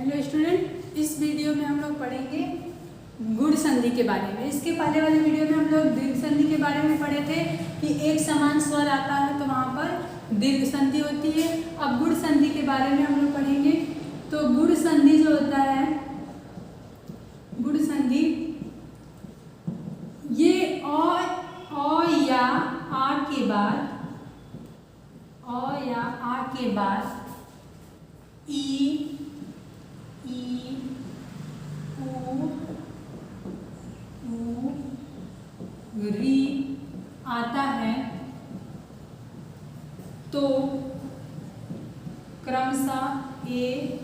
Hello student, इस video में हम लोग पढ़ेंगे गुण संधि के बारे में। इसके पहले वाले वीडियो में हम लोग दीर्घ संधि के बारे में पढ़े थे कि एक समान स्वर आता है तो वहाँ पर दीर्घ संधि होती है। अब गुण संधि के बारे में हम लोग पढ़ेंगे। तो गुण संधि जो होता है, गुण संधि ये अ या आ के बाद, अ या आ के बाद ई री आता है तो क्रमशः ए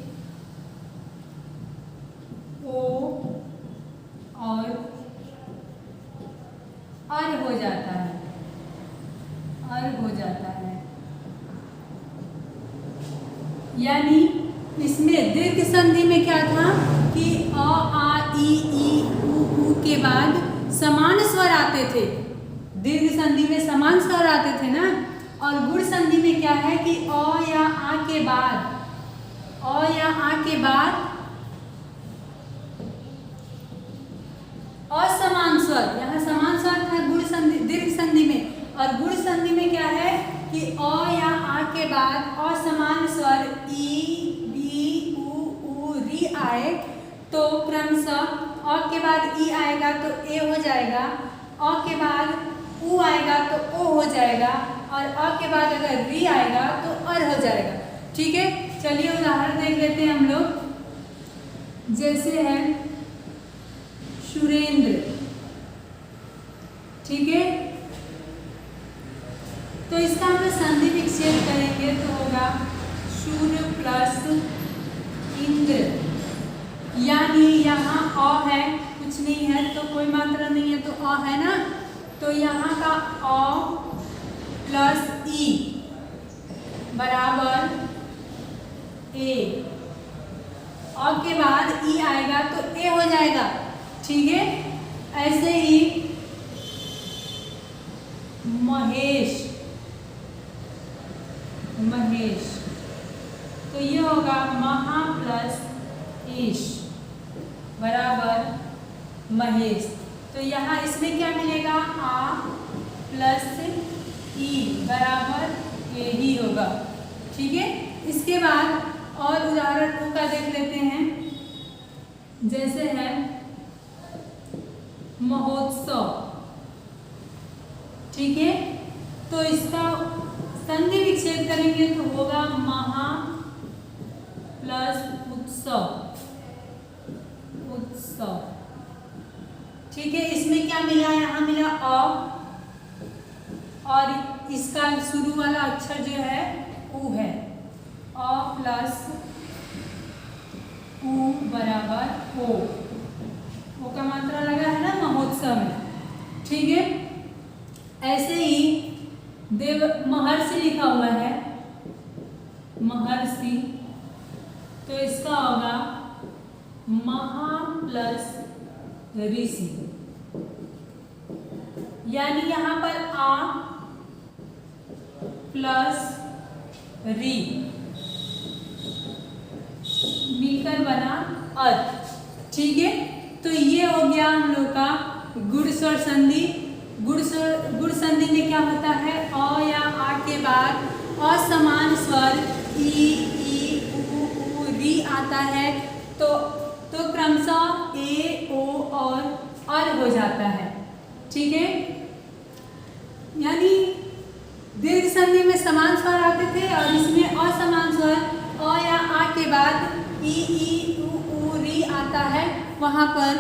ओ और अर हो जाता है, अर हो जाता है। यानी इसमें दीर्घ संधि में क्या था कि अ आ ई उ के बाद समान स्वर आते थे। दीर्घ संधि में समान स्वर आते थे ना। और गुण संधि में क्या है कि अ या आ के बाद, अ या आ के बाद असमान स्वर, यहाँ समान स्वर था गुण संधि, दीर्घ संधि में। और गुण संधि में क्या है कि अ या आ के बाद असमान स्वर ई बी उ री आए तो क्रमशः अ के बाद ई आएगा तो ए हो जाएगा, अ के बाद उ आएगा तो ओ हो जाएगा, और अ के बाद अगर री आएगा तो अर हो जाएगा। ठीक है, चलिए उदाहरण देख लेते हैं हम लोग। जैसे है सुरेंद्र, ठीक है, तो इसका हम संधि विच्छेद करेंगे तो होगा सूर्य प्लस इंद्र। यानी यहाँ अ है, कुछ नहीं है तो कोई मात्रा नहीं है तो अ है ना, तो यहाँ का अ प्लस ई बराबर ए। अ के बाद ई आएगा तो ए हो जाएगा। ठीक है, ऐसे ही महेश, महेश, तो ये होगा महा प्लस ईश बराबर महेश। तो यहाँ इसमें क्या मिलेगा, आ प्लस ई बराबर ए ही होगा। ठीक है, इसके बाद और उदाहरण का देख लेते हैं। जैसे है महोत्सव, ठीक है, तो इसका संधि विच्छेद करेंगे तो होगा महा प्लस उत्सव, उत्सव। ठीक है, इसमें क्या मिला, यहाँ मिला अ और इसका शुरू वाला अक्षर जो है उ है, अ प्लस उ बराबर ओ, ओ का मात्रा लगा है ना महोत्सव में। ठीक है, ऐसे ही देव महर्षि लिखा हुआ है, महर्षि, तो इसका होगा महा प्लस ऋषि। यानी यहाँ पर आ प्लस री मिलकर बना अर। ठीक है, तो ये हो गया हम लोग का गुण स्वर संधि। गुण संधि में क्या होता है, अ या आ के बाद असमान स्वर ई उ री आता है तो क्रमशः ए ओ और अर हो जाता है। ठीक है, यानी दीर्घ संधि में समान स्वर आते थे और इसमें असमान स्वर अ या आ के बाद ई उ री आता है, वहाँ पर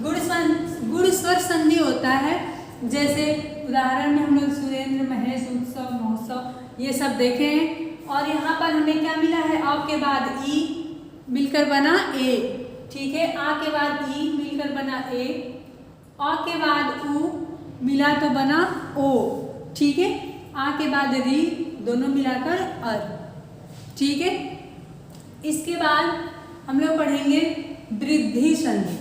गुण स्वर संधि होता है। जैसे उदाहरण में हम लोग सुरेंद्र, महेश, उत्सव, महोत्सव ये सब देखे हैं। और यहाँ पर हमें क्या मिला है, अ के बाद ई मिलकर बना ए। ठीक है, आ के बाद ई मिलकर बना ए, अ के बाद उ मिला तो बना ओ। ठीक है, आ के बाद री, दोनों मिलाकर अर। ठीक है, इसके बाद हम लोग पढ़ेंगे वृद्धि संधि।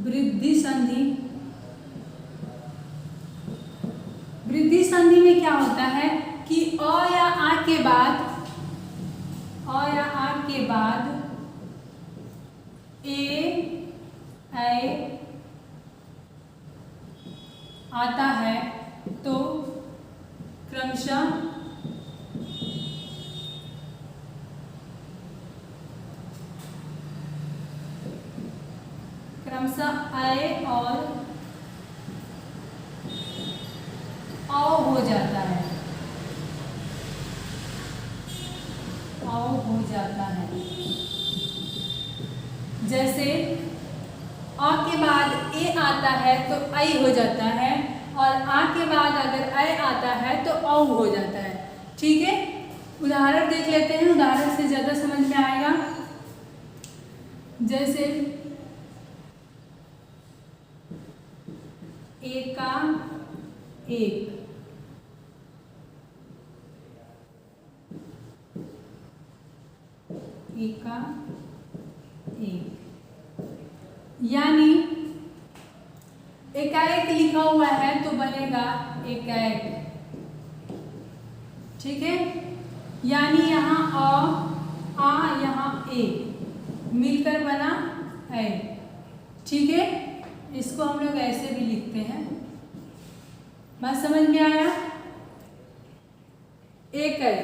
वृद्धि संधि। वृद्धि संधि में क्या होता है कि अ या आ के बाद ए ऐ आता है तो क्रमशः ऐ और औ हो जाता है, जैसे अ के बाद ए आता है तो ऐ हो जाता है, और आ के बाद अगर ऐ आता है तो औ हो जाता है। ठीक है, उदाहरण देख लेते हैं, उदाहरण से ज़्यादा समझ में आएगा। जैसे एका एक, एका एक, यानी एकाएक लिखा हुआ है तो बनेगा एकाएक। ठीक है, यानी यहाँ अ आ यहाँ ए मिलकर बना ऐ। ठीक है, इसको हम लोग ऐसे भी लिखते हैं। बात समझ में आया? एक ऐ,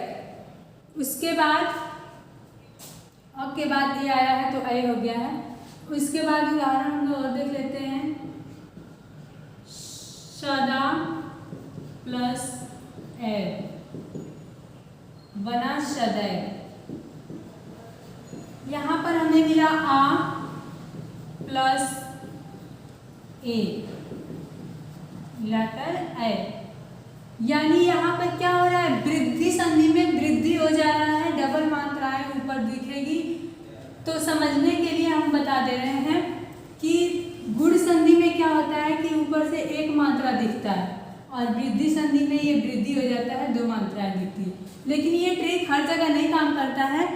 उसके बाद अ के बाद ए आया है तो ऐ हो गया है। उसके बाद उदाहरण हम लोग और देख लेते हैं। सदा प्लस ए बना सदैव। यहाँ पर हमें मिला आ प्लस ए मिलाकर ऐ, यानी यहाँ पर क्या हो रहा है, वृद्धि संधि में वृद्धि हो जा रहा है, डबल मात्राएं ऊपर दिखेगी। तो समझने के लिए हम बता दे रहे हैं कि गुण संधि में क्या होता है कि ऊपर से एक मात्रा दिखता है, और वृद्धि संधि में ये वृद्धि हो जाता है, दो मात्राएं दिखती है। लेकिन ये ट्रिक हर जगह नहीं काम करता है,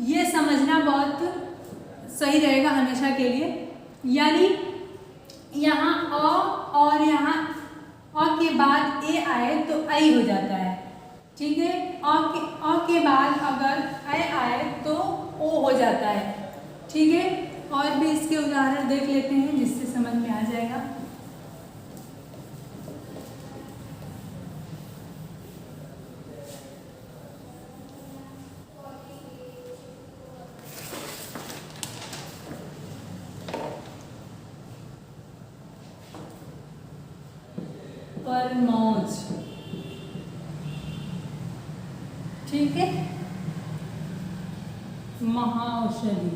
ये समझना बहुत सही रहेगा हमेशा के लिए। यानी यहाँ अ और यहाँ अ के बाद ए आए तो ऐ हो जाता है। ठीक है, अ के बाद अगर ऐ आए तो ओ हो जाता है। ठीक है, और भी इसके उदाहरण देख लेते हैं जिससे समझ में आ जाएगा। परमौज। ठीक है, महाऔषधि।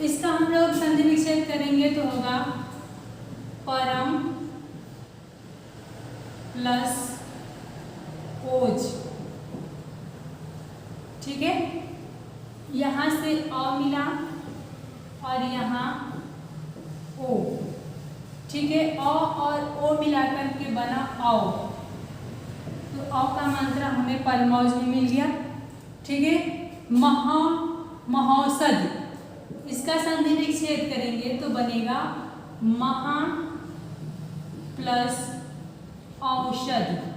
इसका हम लोग संधि विच्छेद करेंगे तो होगा परम प्लस ओज। ठीक है, यहाँ से अ मिला और यहाँ ओ। ठीक है, अ और ओ मिलाकर के बना औ, तो औ का मात्रा हमें परमौज में मिल गया। ठीक है, महौषध, इसका संधि विच्छेद करेंगे तो बनेगा महा प्लस औषध।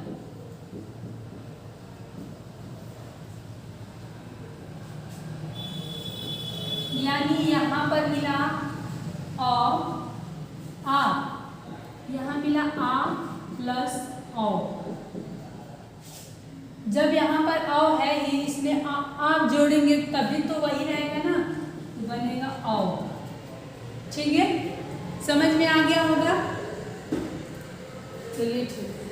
यानी यहाँ पर मिला आ, यहाँ मिला आ प्लस औ। जब यहाँ पर औ है ही, इसमें आप जोड़ेंगे तभी तो वही रहेगा ना, तो बनेगा औ। ठीक है, समझ में आ गया होगा? चलिए ठीक है।